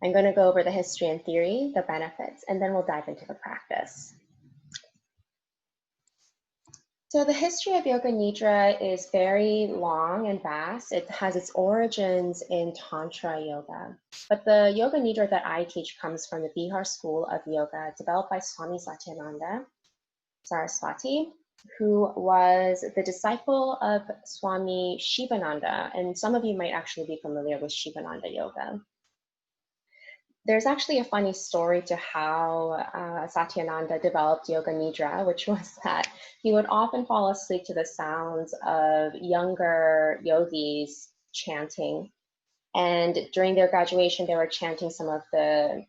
I'm going to go over the history and theory, the benefits, and then we'll dive into the practice. So the history of Yoga Nidra is very long and vast. It has its origins in Tantra Yoga. But the Yoga Nidra that I teach comes from the Bihar school of yoga developed by Swami Satyananda Saraswati, who was the disciple of Swami Sivananda. And some of you might actually be familiar with Sivananda Yoga. There's actually a funny story to how Satyananda developed Yoga Nidra, which was that he would often fall asleep to the sounds of younger yogis chanting. And during their graduation, they were chanting some of the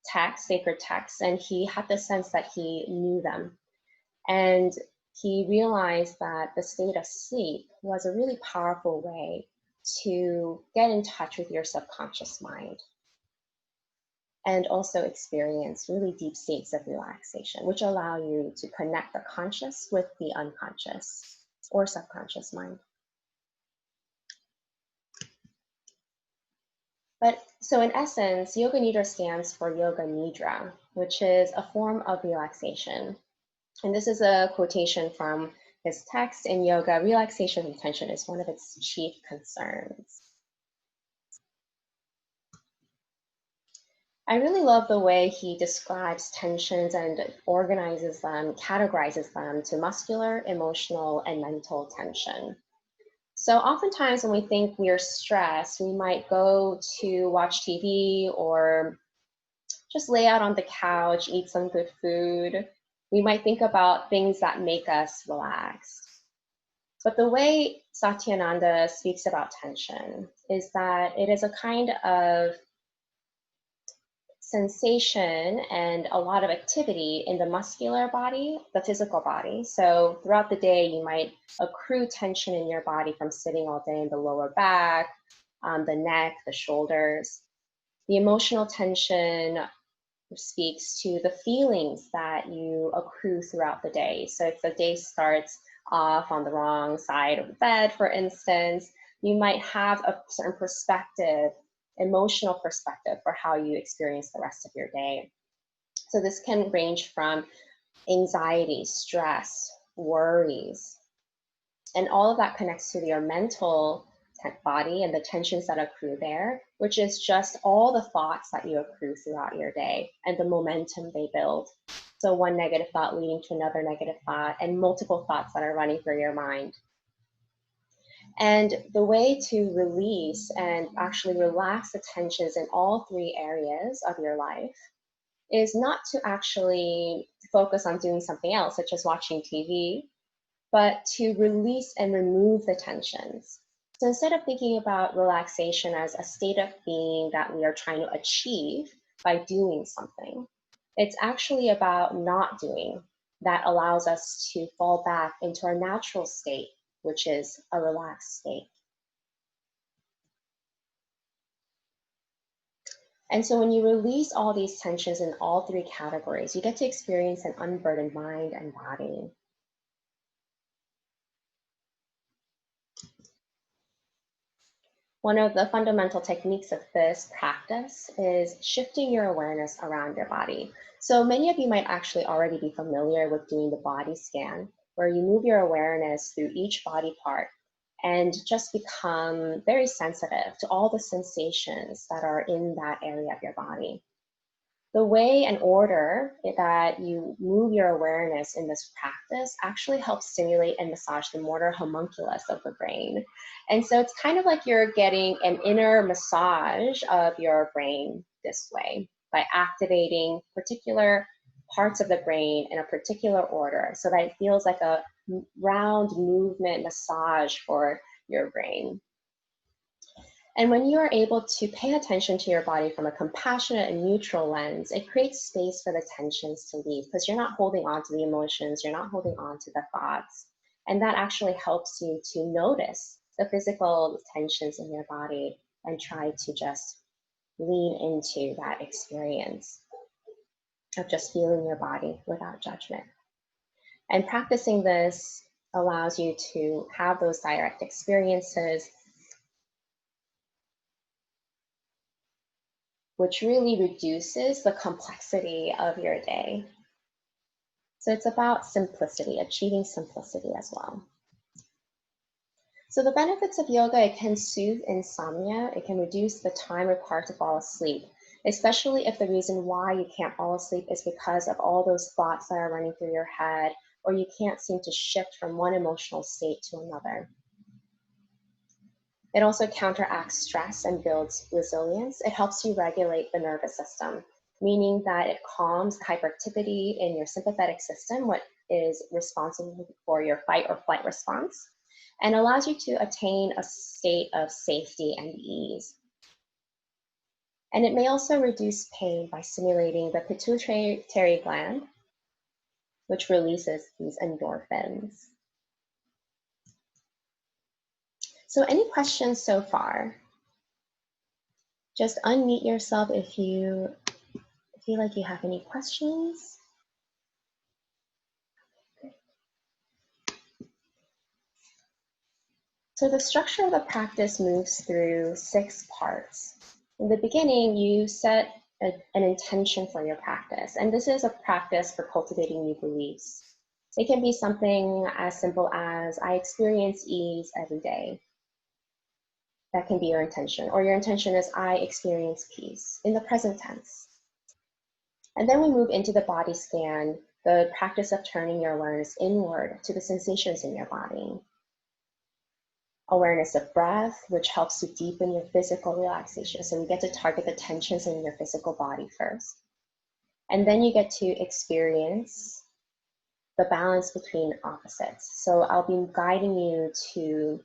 texts, sacred texts, and he had the sense that he knew them. And he realized that the state of sleep was a really powerful way to get in touch with your subconscious mind and also experience really deep states of relaxation, which allow you to connect the conscious with the unconscious or subconscious mind. But so in essence, Yoga Nidra stands for Yoga Nidra, which is a form of relaxation. And this is a quotation from his text in Yoga: relaxation and tension is one of its chief concerns. I really love the way he describes tensions and organizes them, categorizes them to muscular, emotional, and mental tension. So oftentimes when we think we're stressed, we might go to watch TV or just lay out on the couch, eat some good food. We might think about things that make us relaxed. But the way Satyananda speaks about tension is that it is a kind of sensation and a lot of activity in the muscular body, the physical body. So throughout the day, you might accrue tension in your body from sitting all day in the lower back, the neck, the shoulders. The emotional tension speaks to the feelings that you accrue throughout the day. So if the day starts off on the wrong side of the bed, for instance, you might have a certain perspective, emotional perspective for how you experience the rest of your day. So this can range from anxiety, stress, worries, and all of that connects to your mental body and the tensions that accrue there, which is just all the thoughts that you accrue throughout your day and the momentum they build. So one negative thought leading to another negative thought and multiple thoughts that are running through your mind. And the way to release and actually relax the tensions in all three areas of your life is not to actually focus on doing something else, such as watching TV, but to release and remove the tensions. So instead of thinking about relaxation as a state of being that we are trying to achieve by doing something, it's actually about not doing that allows us to fall back into our natural state, which is a relaxed state. And so when you release all these tensions in all three categories, you get to experience an unburdened mind and body. One of the fundamental techniques of this practice is shifting your awareness around your body. So many of you might actually already be familiar with doing the body scan, where you move your awareness through each body part and just become very sensitive to all the sensations that are in that area of your body. The way and order that you move your awareness in this practice actually helps stimulate and massage the motor homunculus of the brain. And so it's kind of like you're getting an inner massage of your brain this way by activating particular parts of the brain in a particular order so that it feels like a round movement massage for your brain. And when you are able to pay attention to your body from a compassionate and neutral lens, it creates space for the tensions to leave because you're not holding on to the emotions, you're not holding on to the thoughts. And that actually helps you to notice the physical tensions in your body and try to just lean into that experience of just feeling your body without judgment. And practicing this allows you to have those direct experiences which really reduces the complexity of your day. So it's about simplicity, achieving simplicity as well. So the benefits of yoga, it can soothe insomnia. It can reduce the time required to fall asleep, especially if the reason why you can't fall asleep is because of all those thoughts that are running through your head, or you can't seem to shift from one emotional state to another. It also counteracts stress and builds resilience. It helps you regulate the nervous system, meaning that it calms the hyperactivity in your sympathetic system, what is responsible for your fight or flight response, and allows you to attain a state of safety and ease. And it may also reduce pain by stimulating the pituitary gland, which releases these endorphins. So any questions so far? Just unmute yourself if you feel like you have any questions. So the structure of the practice moves through 6 parts. In the beginning, you set an intention for your practice, and this is a practice for cultivating new beliefs. It can be something as simple as, I experience ease every day. That can be your intention. Or your intention is, I experience peace in the present tense. And then we move into the body scan, the practice of turning your awareness inward to the sensations in your body. Awareness of breath, which helps to deepen your physical relaxation. So we get to target the tensions in your physical body first. And then you get to experience the balance between opposites. So I'll be guiding you to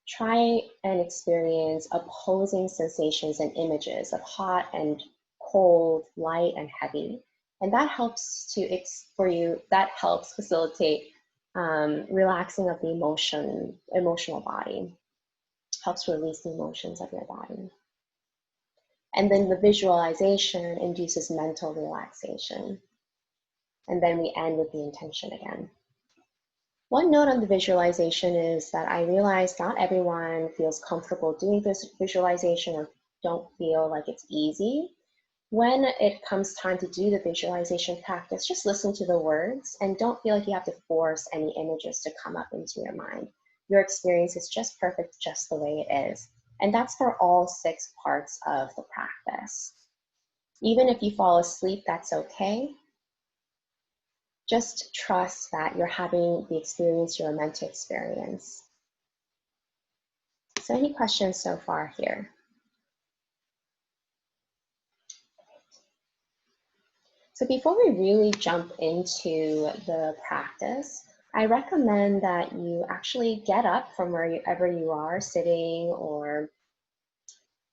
try and experience opposing sensations and images of hot and cold, light and heavy. And that helps that helps facilitate relaxing of the emotional body, helps release the emotions of your body. And then the visualization induces mental relaxation. And then we end with the intention again. One note on the visualization is that I realize not everyone feels comfortable doing this visualization or don't feel like it's easy. When it comes time to do the visualization practice, just listen to the words and don't feel like you have to force any images to come up into your mind. Your experience is just perfect just the way it is. And that's for all 6 parts of the practice. Even if you fall asleep, that's okay. Just trust that you're having the experience you're meant to experience. So any questions so far here? So before we really jump into the practice, I recommend that you actually get up from wherever you are, sitting or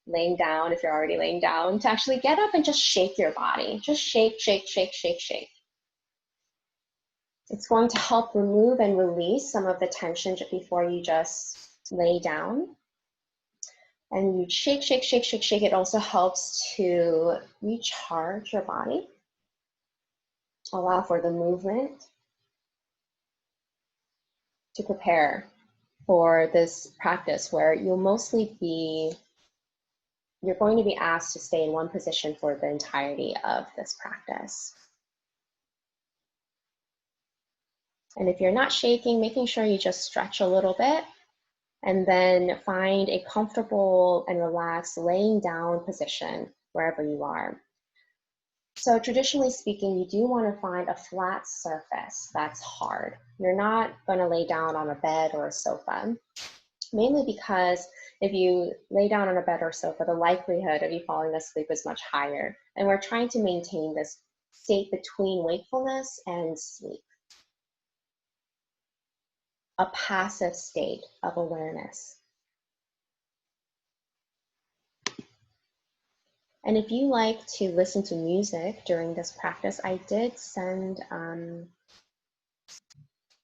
laying down if you're already laying down, to actually get up and just shake your body. Just shake, shake, shake, shake, shake. It's going to help remove and release some of the tension before you just lay down. And you shake, shake, shake, shake, shake. It also helps to recharge your body, allow for the movement to prepare for this practice where you're going to be asked to stay in one position for the entirety of this practice. And if you're not shaking, making sure you just stretch a little bit and then find a comfortable and relaxed laying down position wherever you are. So traditionally speaking, you do want to find a flat surface that's hard. You're not going to lay down on a bed or a sofa, mainly because if you lay down on a bed or sofa, the likelihood of you falling asleep is much higher. And we're trying to maintain this state between wakefulness and sleep. A passive state of awareness. And if you like to listen to music during this practice, I did send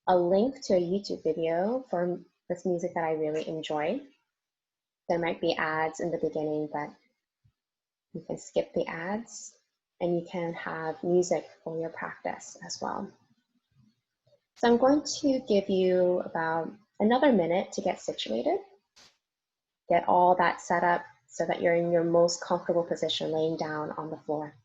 a link to a YouTube video for this music that I really enjoy. There might be ads in the beginning, but you can skip the ads and you can have music for your practice as well. So I'm going to give you about another minute to get situated, get all that set up so that you're in your most comfortable position, laying down on the floor.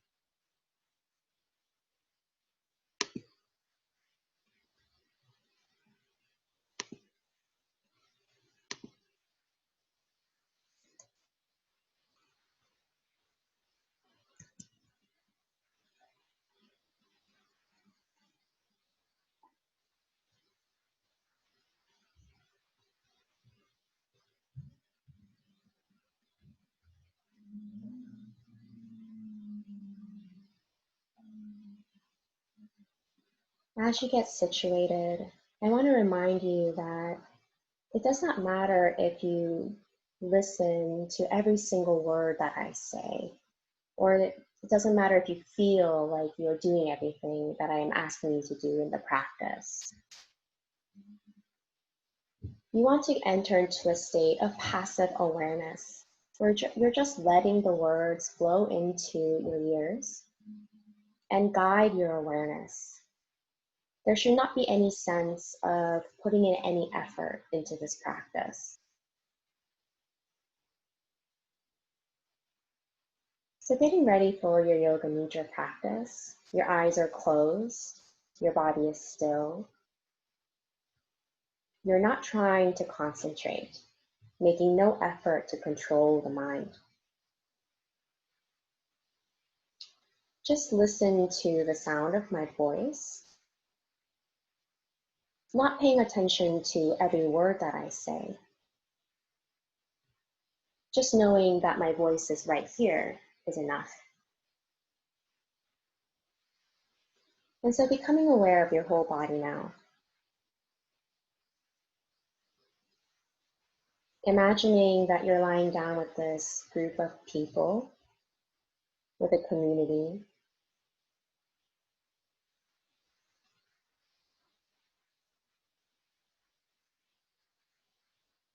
As you get situated, I want to remind you that it does not matter if you listen to every single word that I say, or it doesn't matter if you feel like you're doing everything that I am asking you to do in the practice. You want to enter into a state of passive awareness, where you're just letting the words flow into your ears and guide your awareness. There should not be any sense of putting in any effort into this practice. So getting ready for your Yoga Nidra practice, your eyes are closed, your body is still. You're not trying to concentrate, making no effort to control the mind. Just listen to the sound of my voice, not paying attention to every word that I say. Just knowing that my voice is right here is enough. And so becoming aware of your whole body now. Imagining that you're lying down with this group of people, with a community.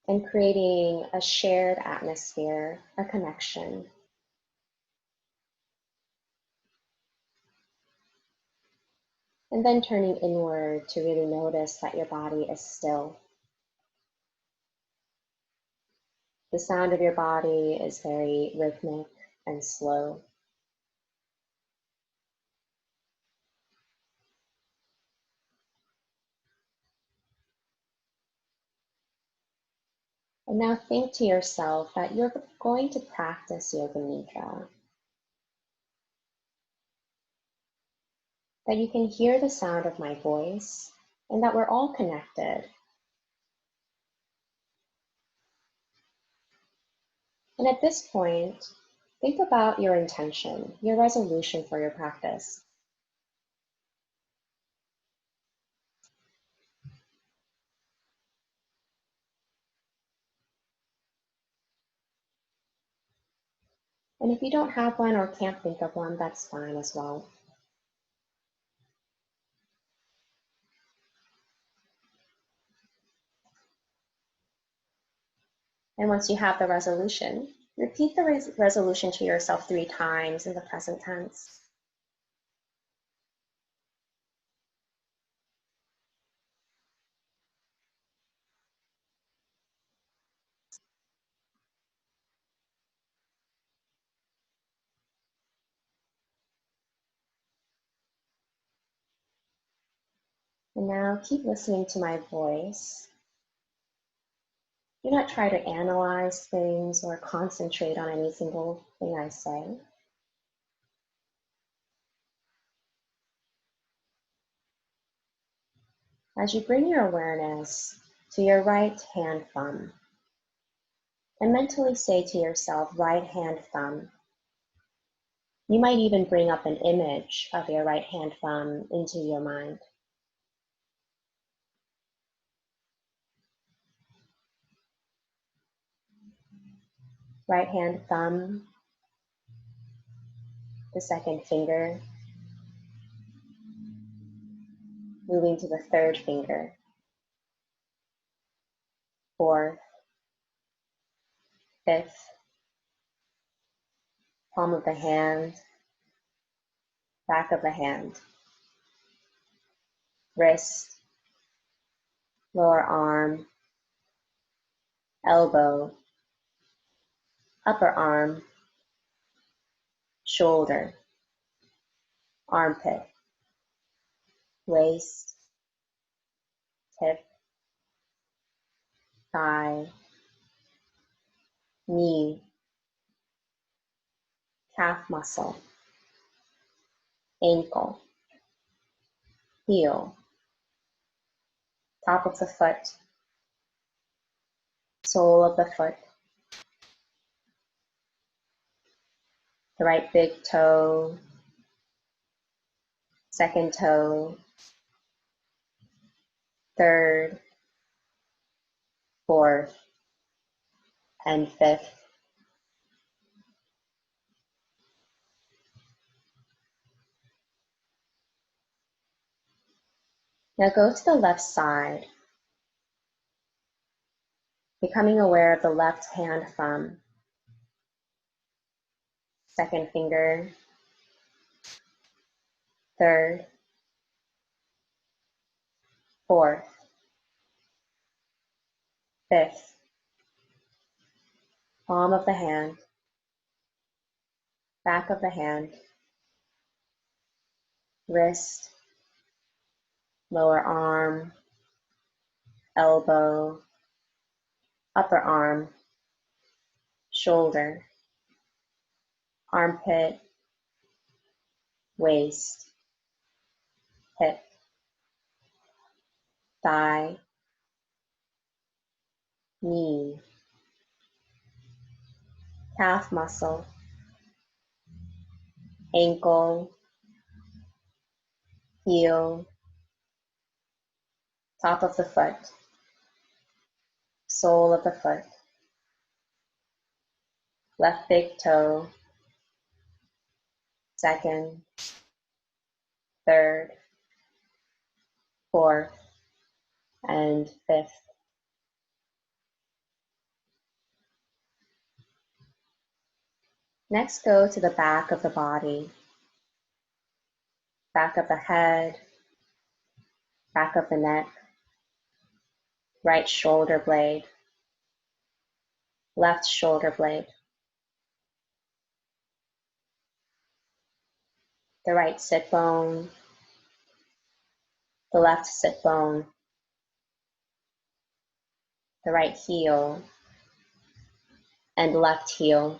And creating a shared atmosphere, a connection. And then turning inward to really notice that your body is still. The sound of your body is very rhythmic and slow. And now think to yourself that you're going to practice Yoga Nidra. That you can hear the sound of my voice and that we're all connected. And at this point, think about your intention, your resolution for your practice. And if you don't have one or can't think of one, that's fine as well. And once you have the resolution, repeat the resolution to yourself 3 times in the present tense. And now keep listening to my voice. Do not try to analyze things or concentrate on any single thing I say. As you bring your awareness to your right hand thumb, and mentally say to yourself, right hand thumb. You might even bring up an image of your right hand thumb into your mind. Right hand thumb, the second finger, moving to the third finger, fourth, fifth, palm of the hand, back of the hand, wrist, lower arm, elbow, upper arm, shoulder, armpit, waist, hip, thigh, knee, calf muscle, ankle, heel, top of the foot, sole of the foot, the right big toe, second toe, third, fourth, and fifth. Now go to the left side, becoming aware of the left hand thumb, second finger, third, fourth, fifth, palm of the hand, back of the hand, wrist, lower arm, elbow, upper arm, shoulder, armpit, waist, hip, thigh, knee, calf muscle, ankle, heel, top of the foot, sole of the foot, left big toe, second, third, fourth, and fifth. Next, go to the back of the body, back of the head, back of the neck, right shoulder blade, left shoulder blade, the right sit bone, the left sit bone, the right heel, and left heel.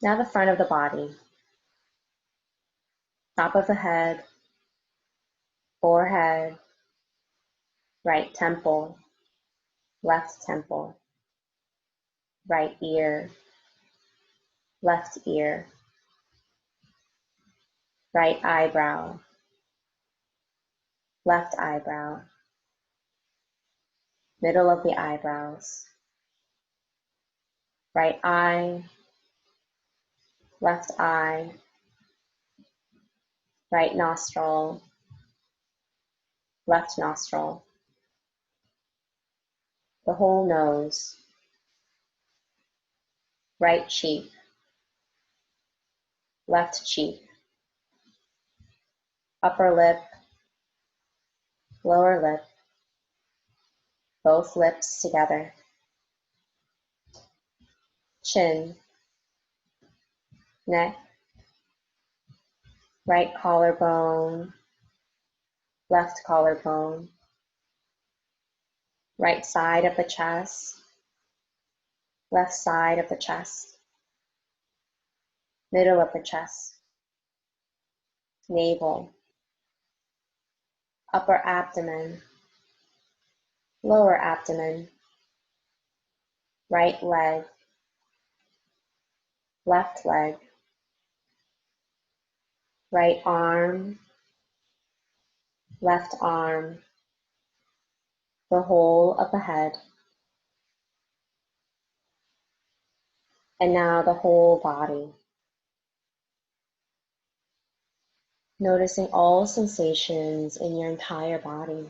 Now the front of the body, top of the head, forehead, right temple, left temple, right ear, left ear, right eyebrow, left eyebrow, middle of the eyebrows, right eye, left eye, right nostril, left nostril, the whole nose, right cheek, left cheek, upper lip, lower lip, both lips together, chin, neck, right collarbone, left collarbone, right side of the chest, left side of the chest, middle of the chest, navel, upper abdomen, lower abdomen, right leg, left leg, right arm, left arm, the whole of the head, and now the whole body. Noticing all sensations in your entire body.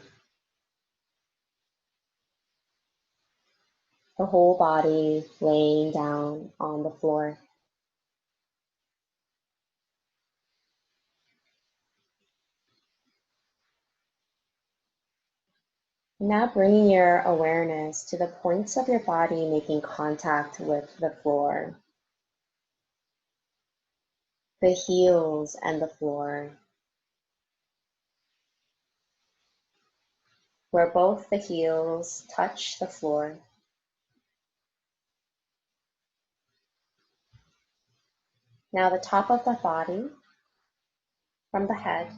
The whole body laying down on the floor. Now bringing your awareness to the points of your body making contact with the floor, the heels and the floor, where both the heels touch the floor. Now the top of the body from the head,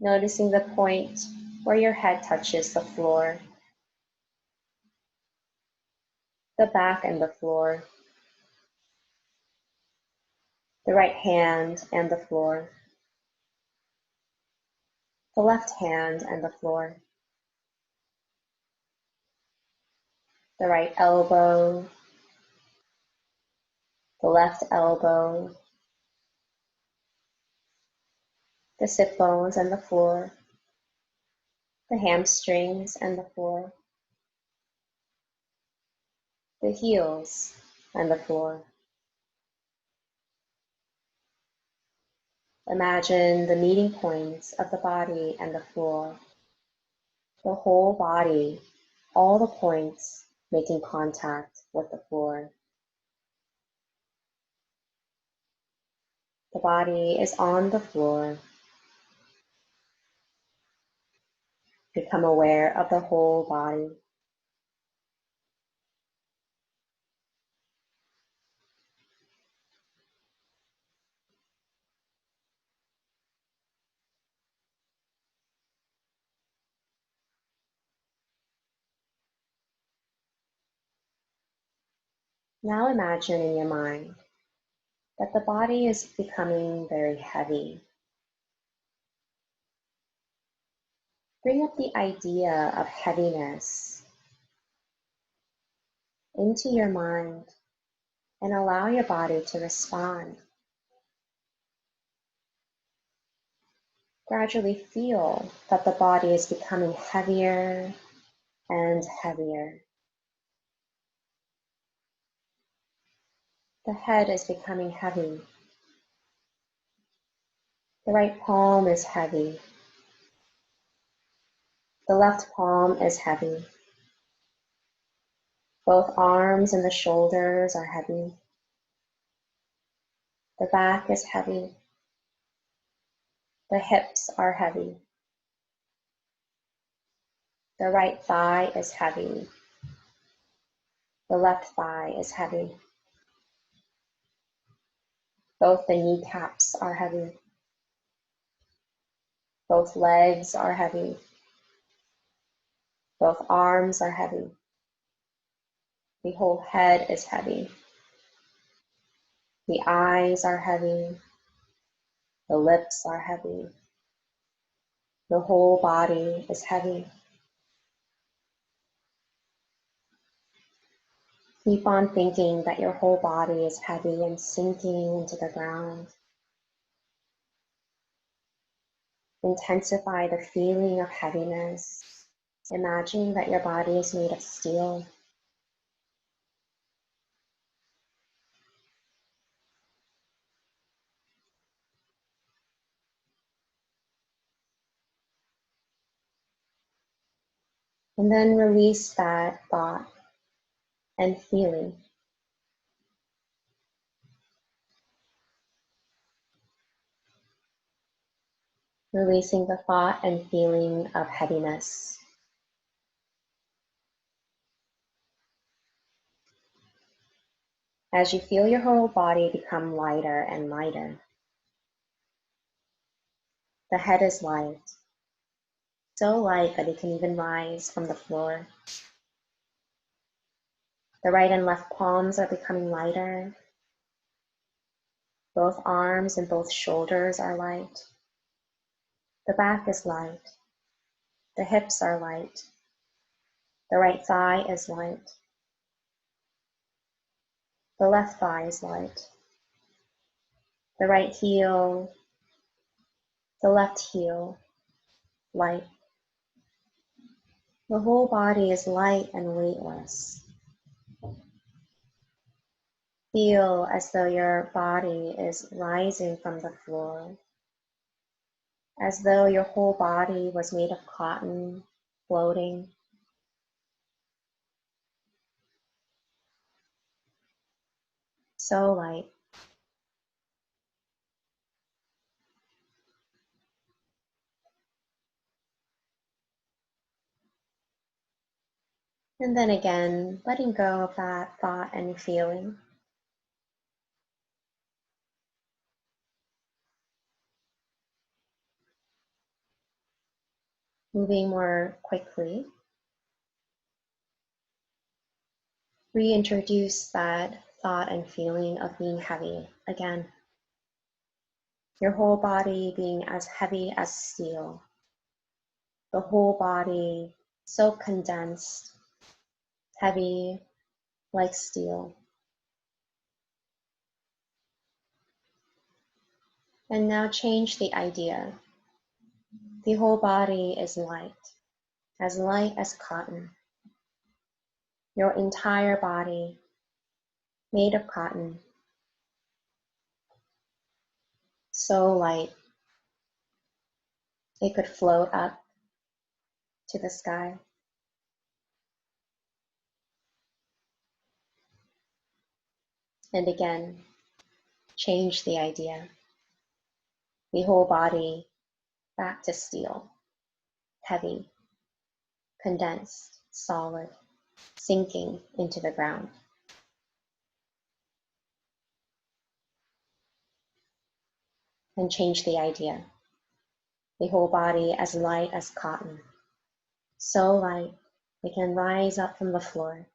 noticing the point where your head touches the floor, the back and the floor, the right hand and the floor, the left hand and the floor, the right elbow, the left elbow, the sit bones and the floor, the hamstrings and the floor, the heels and the floor. Imagine the meeting points of the body and the floor, the whole body, all the points making contact with the floor. The body is on the floor. Become aware of the whole body. Now imagine in your mind that the body is becoming very heavy. Bring up the idea of heaviness into your mind and allow your body to respond. Gradually feel that the body is becoming heavier and heavier. The head is becoming heavy. The right palm is heavy. The left palm is heavy. Both arms and the shoulders are heavy. The back is heavy. The hips are heavy. The right thigh is heavy. The left thigh is heavy. Both the kneecaps are heavy. Both legs are heavy. Both arms are heavy. The whole head is heavy. The eyes are heavy. The lips are heavy. The whole body is heavy. Keep on thinking that your whole body is heavy and sinking into the ground. Intensify the feeling of heaviness. Imagine that your body is made of steel. And then release that thought and feeling. Releasing the thought and feeling of heaviness. As you feel your whole body become lighter and lighter, the head is light, so light that it can even rise from the floor. The right and left palms are becoming lighter. Both arms and both shoulders are light. The back is light. The hips are light. The right thigh is light. The left thigh is light. The right heel, the left heel, light. The whole body is light and weightless. Feel as though your body is rising from the floor, as though your whole body was made of cotton floating. So light. And then again, letting go of that thought and feeling. Moving more quickly. Reintroduce that thought and feeling of being heavy again. Your whole body being as heavy as steel. The whole body so condensed, heavy like steel. And now change the idea. The whole body is light as cotton. Your entire body made of cotton, so light it could float up to the sky. And again, change the idea. The whole body back to steel, heavy, condensed, solid, sinking into the ground. And change the idea. The whole body as light as cotton, so light it can rise up from the floor.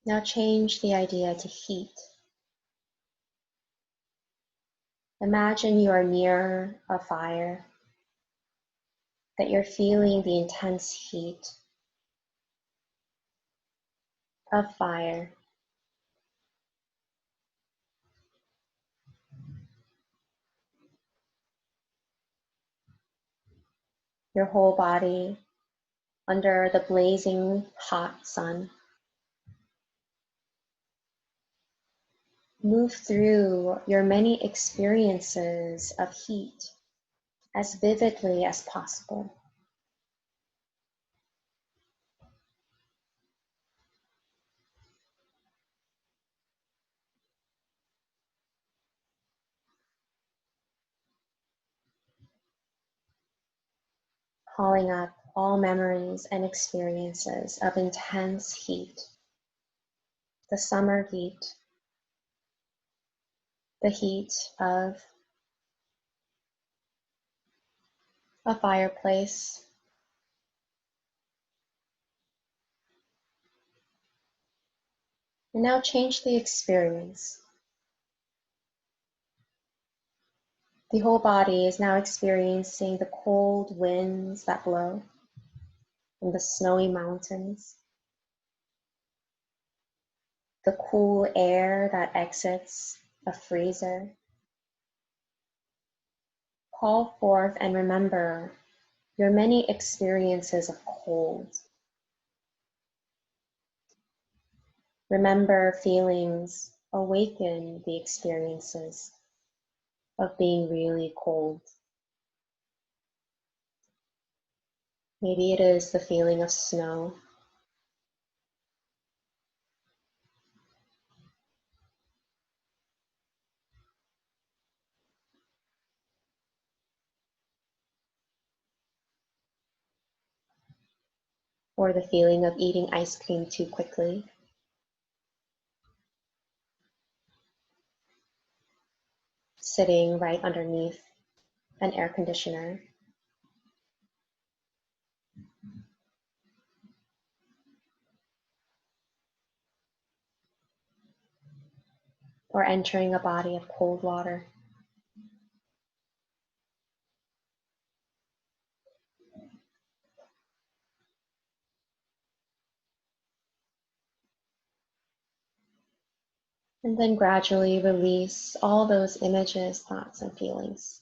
Now change the idea to heat. Imagine you are near a fire, that you're feeling the intense heat of fire. Your whole body under the blazing hot sun. Move through your many experiences of heat as vividly as possible. Calling up all memories and experiences of intense heat, the summer heat, the heat of a fireplace, and now change the experience. The whole body is now experiencing the cold winds that blow from the snowy mountains, the cool air that exits a freezer. Call forth and remember your many experiences of cold. Remember feelings, awaken the experiences of being really cold. Maybe it is the feeling of snow. Or the feeling of eating ice cream too quickly. Sitting right underneath an air conditioner. Or entering a body of cold water. And then gradually release all those images, thoughts, and feelings.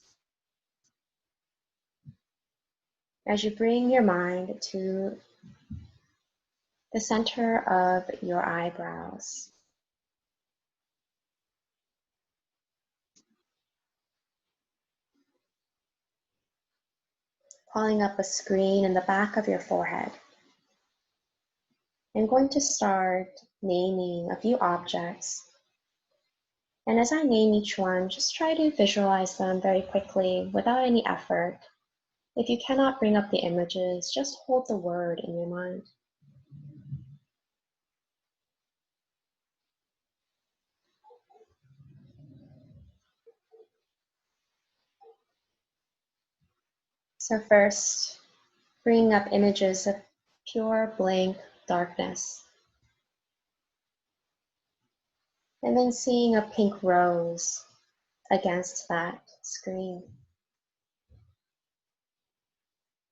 As you bring your mind to the center of your eyebrows, calling up a screen in the back of your forehead. I'm going to start naming a few objects. And as I name each one, just try to visualize them very quickly without any effort. If you cannot bring up the images, just hold the word in your mind. So first, bringing up images of pure blank darkness. And then seeing a pink rose against that screen.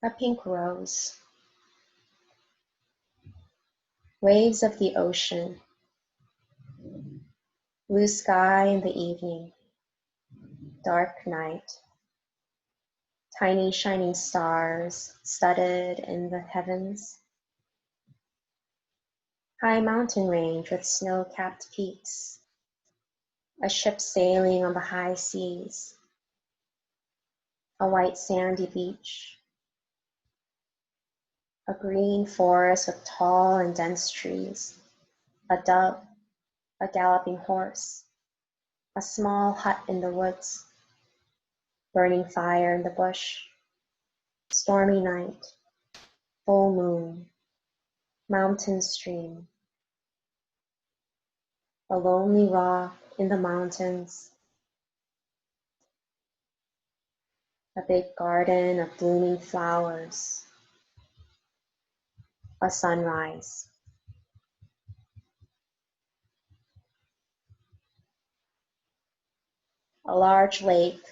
A pink rose. Waves of the ocean. Blue sky in the evening. Dark night. Tiny shining stars studded in the heavens. High mountain range with snow-capped peaks. A ship sailing on the high seas. A white sandy beach. A green forest with tall and dense trees. A dove, a galloping horse. A small hut in the woods. Burning fire in the bush. Stormy night. Full moon. Mountain stream. A lonely rock in the mountains. A big garden of blooming flowers. A sunrise. A large lake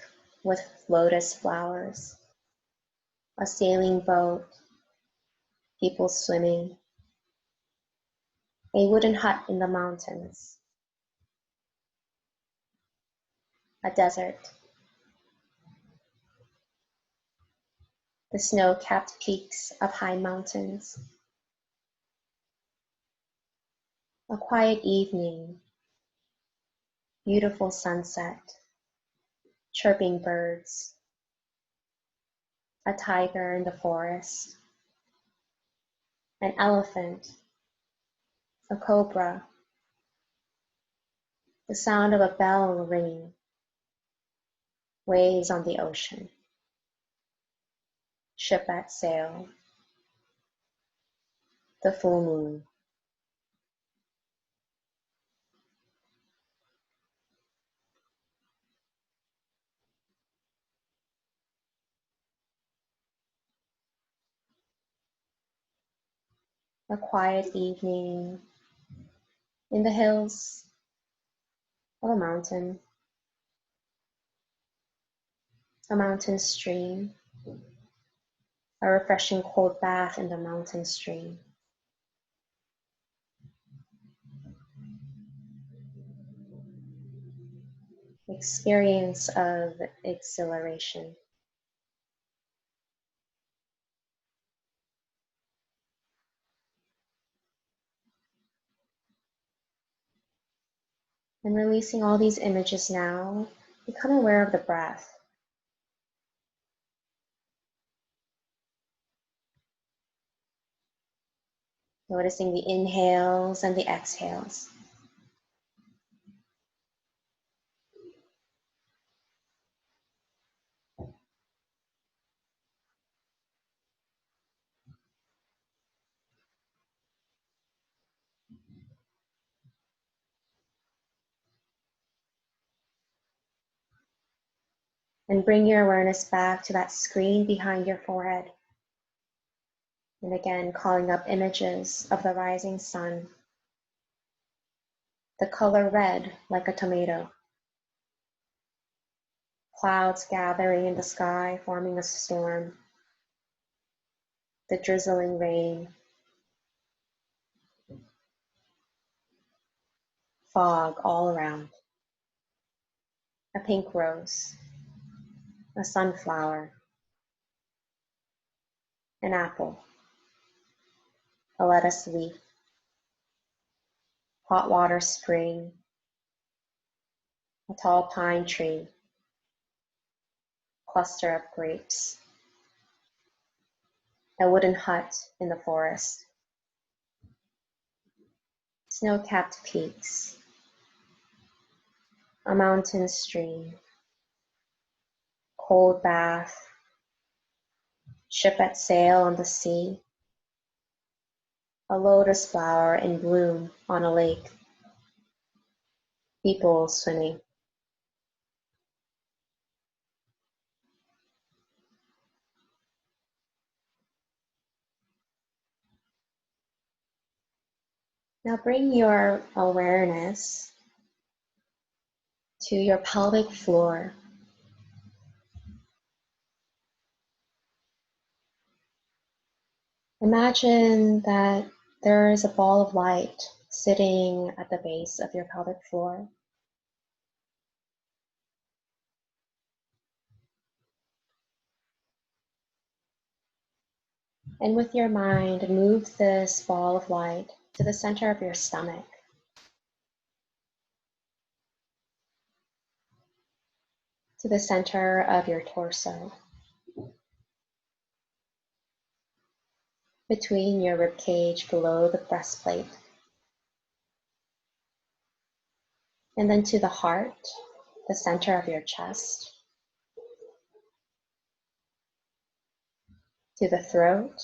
with lotus flowers. A sailing boat. People swimming. A wooden hut in the mountains. A desert. The snow-capped peaks of high mountains. A quiet evening. Beautiful sunset. Chirping birds. A tiger in the forest. An elephant. A cobra. The sound of a bell ringing. Waves on the ocean. Ship at sail. The full moon. A quiet evening in the hills of a mountain stream, a refreshing cold bath in the mountain stream. Experience of exhilaration. And releasing all these images now, become aware of the breath. Noticing the inhales and the exhales. And bring your awareness back to that screen behind your forehead. And again, calling up images of the rising sun. The color red like a tomato. Clouds gathering in the sky, forming a storm. The drizzling rain. Fog all around. A pink rose. A sunflower. An apple. A lettuce leaf. Hot water spring. A tall pine tree. Cluster of grapes. a wooden hut in the forest, snow-capped peaks, a mountain stream, cold bath, ship at sail on the sea, a lotus flower in bloom on a lake, people swimming. Now bring your awareness to your pelvic floor. Imagine that there is a ball of light sitting at the base of your pelvic floor. And with your mind, move this ball of light to the center of your stomach. To the center of your torso. Between your rib cage below the breastplate. And then to the heart, the center of your chest. To the throat.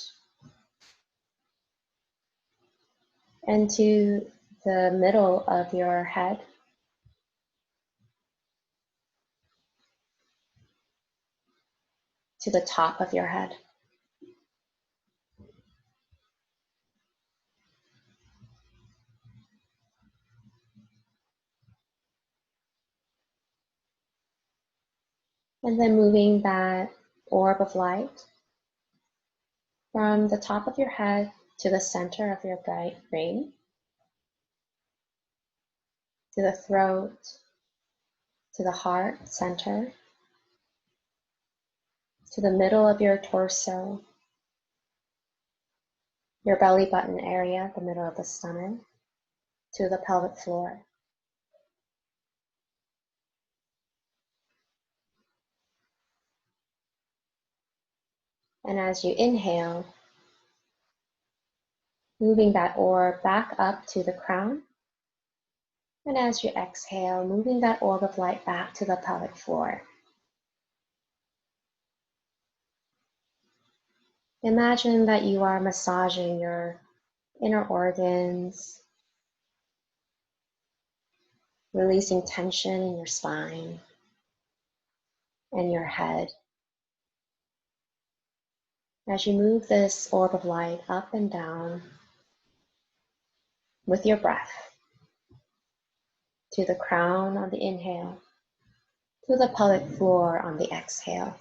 And to the middle of your head. To the top of your head. And then moving that orb of light from the top of your head to the center of your brain, to the throat, to the heart center, to the middle of your torso, your belly button area, the middle of the stomach, to the pelvic floor. And as you inhale, moving that orb back up to the crown. And as you exhale, moving that orb of light back to the pelvic floor. Imagine that you are massaging your inner organs, releasing tension in your spine and your head. As you move this orb of light up and down with your breath, to the crown on the inhale, to the pelvic floor on the exhale.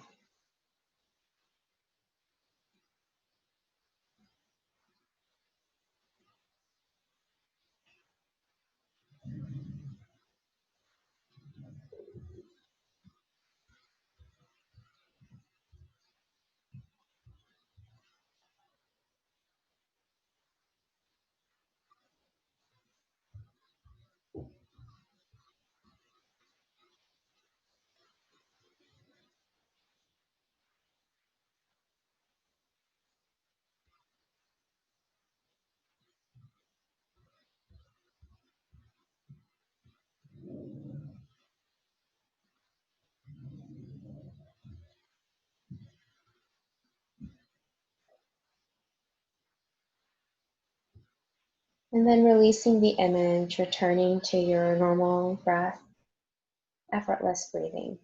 And then releasing the image, returning to your normal breath, effortless breathing.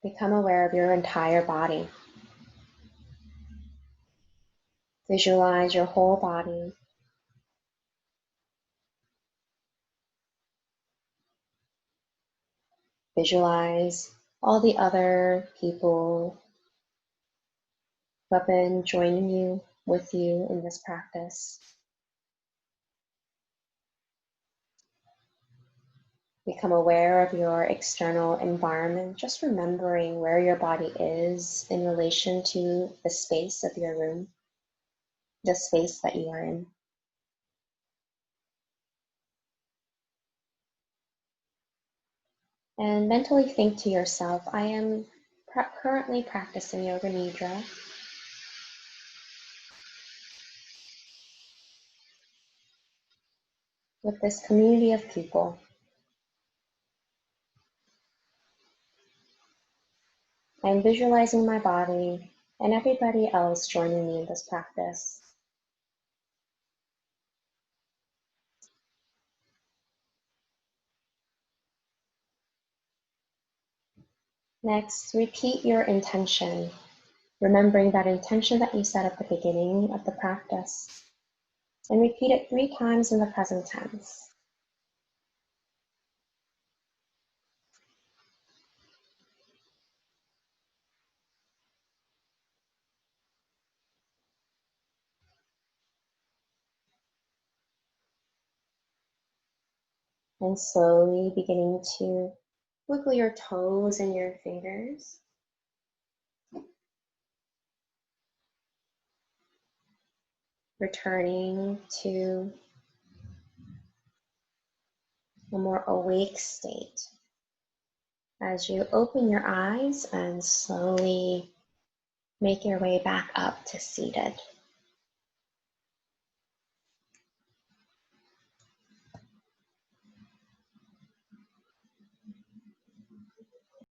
Become aware of your entire body. Visualize your whole body. Visualize all the other people who have been joining you, with you in this practice. Become aware of your external environment, just remembering where your body is in relation to the space of your room, the space that you are in. And mentally think to yourself, I am currently practicing Yoga Nidra, with this community of people. I'm visualizing my body and everybody else joining me in this practice. Next, repeat your intention, remembering that intention that you set at the beginning of the practice, and repeat it 3 times in the present tense. And slowly beginning to wiggle your toes and your fingers. Returning to a more awake state as you open your eyes and slowly make your way back up to seated.